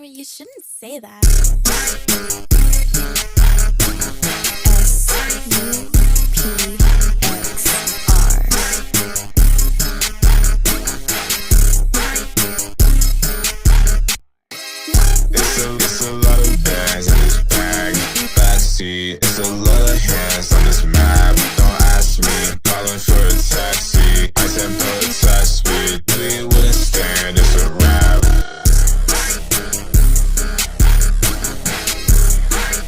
You shouldn't say that. It's a lot of bags in this bag. Backseat, it's a lot of hands on this map. Don't ask me, calling for a taxi. I said put a tax speed, we wouldn't stand, it's a wrap.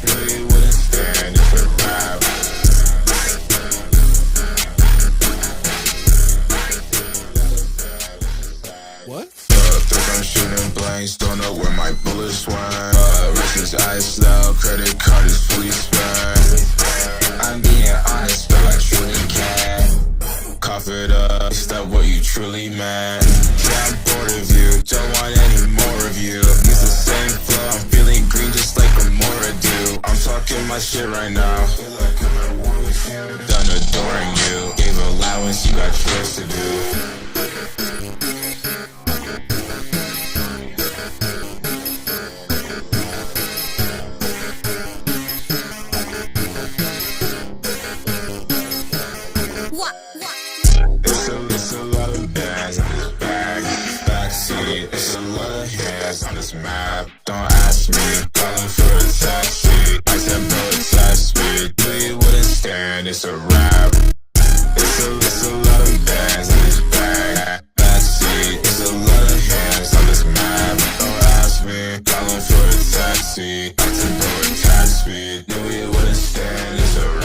We wouldn't stand, it's a wrap. What? Think I'm shooting blanks, don't know where my bullets went. Wrist is iced out, credit card is fully spent. I'm being honest, but I truly can. Cough it up, is that what you truly meant? Yeah, I'm bored of you, don't want any more of you. Use the same flow, I'm feeling green just like a Mora do. I'm talking my shit right now. Done adoring you, gave allowance, you got chores to do. It's a lot of bags in this bag. Backseat, it's a lot of hands on this map. Don't ask me, calling for a taxi. I said put a tax speed, we wouldn't stand, it's a wrap. It's a lot of bags in this bag. Backseat, it's a lot of hands on this map. Don't ask me, calling for a taxi. I said put a tax speed, knew we wouldn't stand, it's a wrap.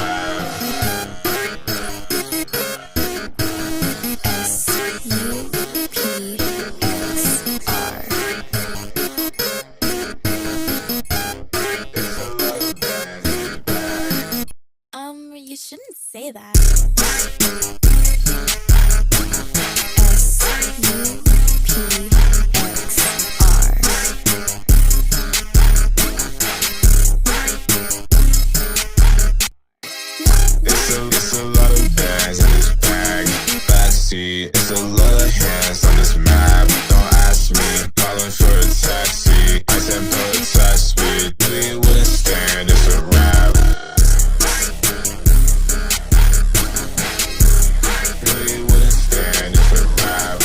You shouldn't say that. It's a lot of bags in this bag. Backseat, it's a lot of hands on this map. Don't ask me, calling for a taxi. I said put a tax speed, we wouldn't stand, it's a wrap. We wouldn't stand, it's a wrap.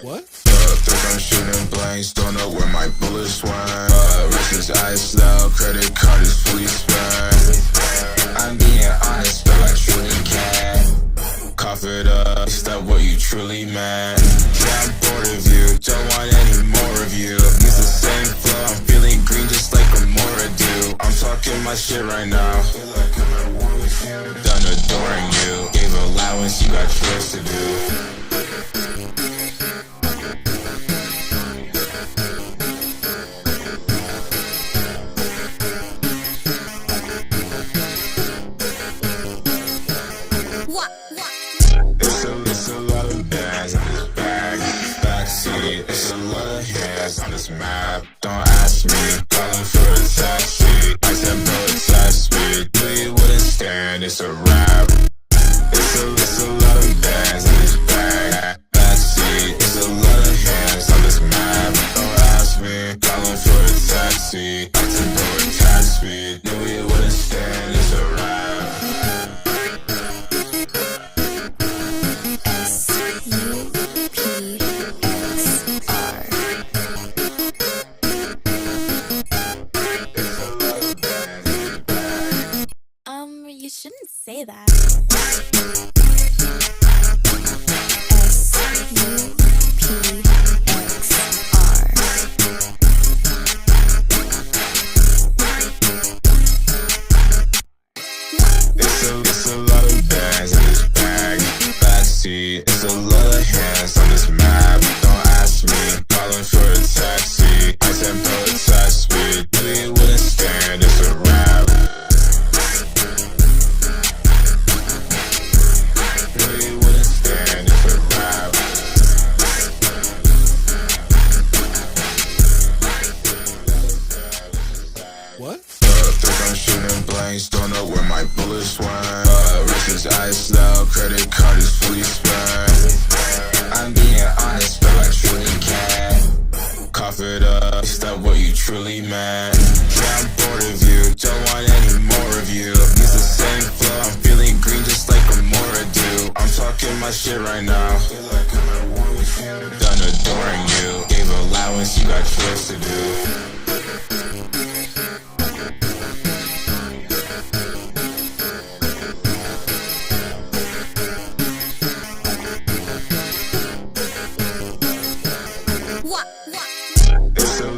What? Think I'm shooting blanks, don't know where my bullets went. Wrist is iced out, credit card is fully spent. I'm being honest, but I truly can. Cough it up, is that what you truly meant? Yeah, I'm bored of you, don't want any more of you. Use the same flow, I'm feeling green just like a Mora do. I'm talking my shit right now. Done adoring you, gave allowance, you got chores to do. It's a lot of bags in this bag. Backseat, it's a lot of hands on this map. Don't ask me, calling for a taxi. I said put a tax speed, we wouldn't stand, it's a wrap. It's a lot of bags in this bag. Backseat, it's a lot of hands on this map. Don't ask me, calling for a taxi. I said put a tax speed, knew we wouldn't stand, it's a wrap. It's a truly meant. Yeah, I'm bored of you, don't want any more of you. Use the same flow, I'm feeling green just like Amora do. I'm talking my shit right now. Done adoring you, gave allowance, you got chores to do.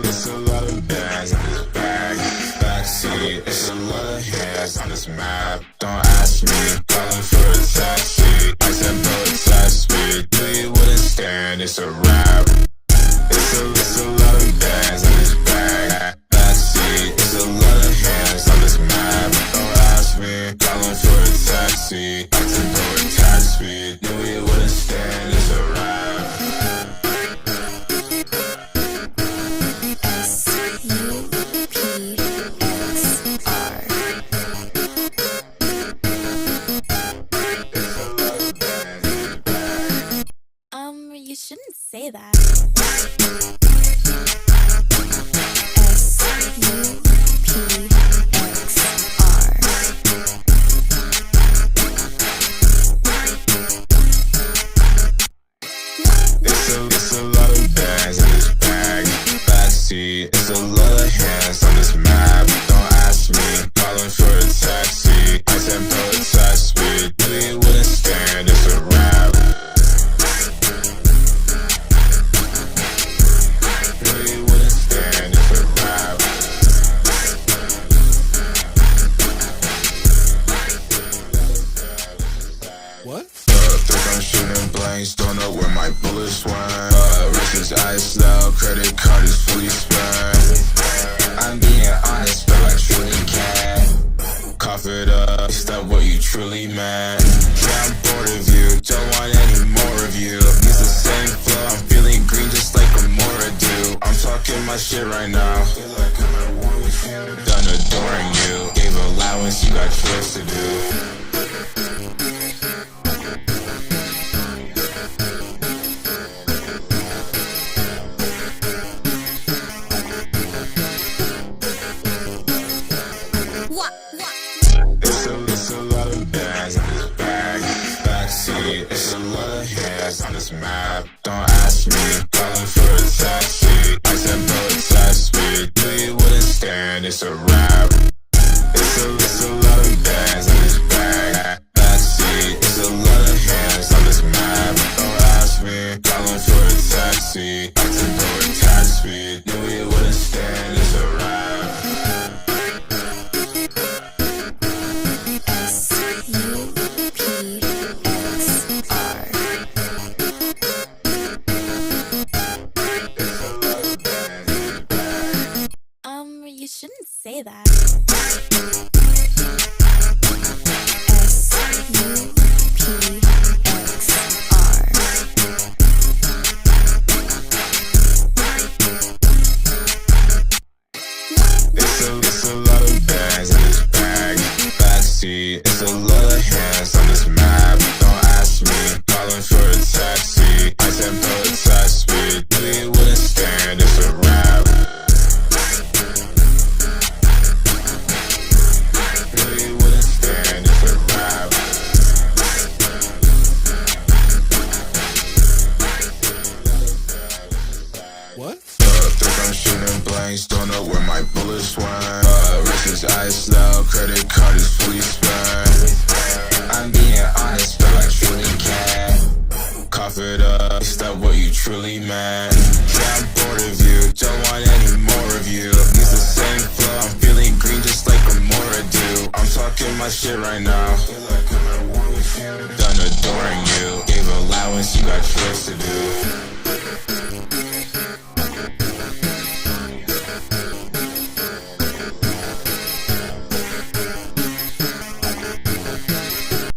It's a lot of bags in this bag. Backseat, it's a lot of hands on this map. Don't ask me, calling for a taxi. I said protest me, knew you wouldn't stand, it's a rap. It's a lot of bags in this bag. Backseat, it's a lot of hands on this map. Don't ask me, calling for a taxi. I said protest me, knew you wouldn't stand, it's a rap. You shouldn't say that. It's a lot of bags in this bag. Backseat, it's a lot of hands on this map. Don't ask me, calling for a taxi. I said protest me, knew you wouldn't stand, it's a rap. Knew you wouldn't stand, it's a rap. What? Think I'm shooting blanks, don't know where my bullets went. Wrist is iced out, credit card is fully spent. I'm being honest, but I truly can. Cough it up, is that what you truly meant? Yeah, I'm bored of you, don't want any more of you. Use the same flow, I'm feeling green just like Amora do. I'm talking my shit right now. Done adoring you, gave allowance, you got chores to do. It's a lot of bags in this bag. Backseat, it's a lot of hands on this map. Don't ask me, calling for a taxi. I said protest me, knew you wouldn't stand, it's a rap. It's a lot of bags in this bag. Backseat, it's a lot of hands on this map. Don't ask me, calling for a taxi. I said protest me, knew you wouldn't stand, it's a rap. You shouldn't say that. It's a lot of bags in this bag. Backseat, it's a lot of hands on this map. Don't ask me, calling for a taxi. I said protest me, knew you wouldn't stand, it's a rap. Knew you wouldn't stand, it's a rap. What? Think I'm shooting blanks, don't know where my bullets went. Wrist is iced out, credit card is fully spent. I'm being honest, but I truly can. Cough it up, is that what you truly meant? Yeah, I'm bored of you, don't want any more of you. Use the same flow, I'm feeling green just like Amora do. I'm talking my shit right now.